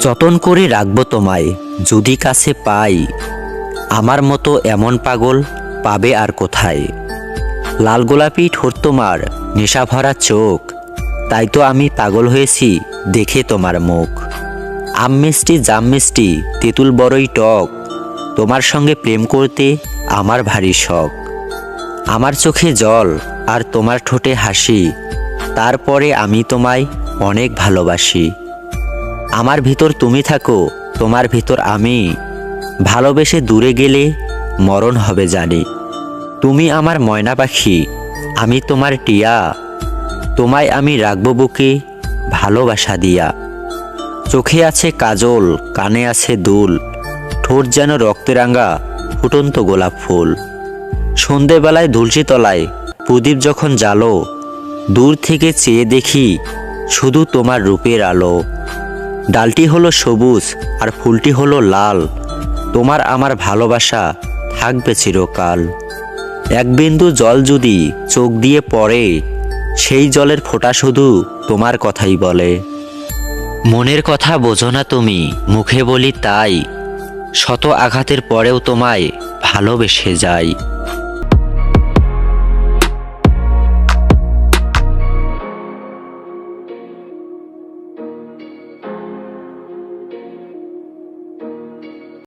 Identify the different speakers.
Speaker 1: যতন করে রাখবো তোমায় যদি কাছে পাই, আমার মতো এমন পাগল পাবে আর কোথায়। লাল গোলাপি ঠোঁট তোমার, নেশা ভরা চোখ, তাই তো আমি পাগল হয়েছি দেখে তোমার মুখ। আম মিষ্টি জাম মিষ্টি তেঁতুল বড়ই টক, তোমার সঙ্গে প্রেম করতে আমার ভারী শখ। আমার চোখে জল আর তোমার ঠোঁটে হাসি, তারপরে আমি তোমায় অনেক ভালোবাসি। আমার ভিতর তুমি থাকো, তোমার ভিতর আমি, ভালোবেসে দূরে গেলে মরণ হবে জানি। তুমি আমার ময়না পাখি, আমি তোমার টিয়া, তোমায় আমি রাখবো বুকে ভালোবাসা দিয়া। চোখে আছে কাজল, কানে আছে দুল, ঠোঁট যেন রক্তরাঙা ফুটন্ত গোলাপ ফুল। সন্ধেবেলায় তুলসী তলায় প্রদীপ যখন জ্বালো, দূর থেকে চেয়ে দেখি শুধু তোমার রূপের আলো। ডালটি হলো সবুজ আর ফুলটি হলো লাল, তোমার আমার ভালোবাসা থাকবে চিরকাল। এক বিন্দু জল যদি চোখ দিয়ে পড়ে, সেই জলের ফোঁটা শুধু তোমার কথাই বলে। মনের কথা বোঝো না তুমি, মুখে বলি তাই, শত আঘাতের পরেও তোমায় ভালোবেসে যাই।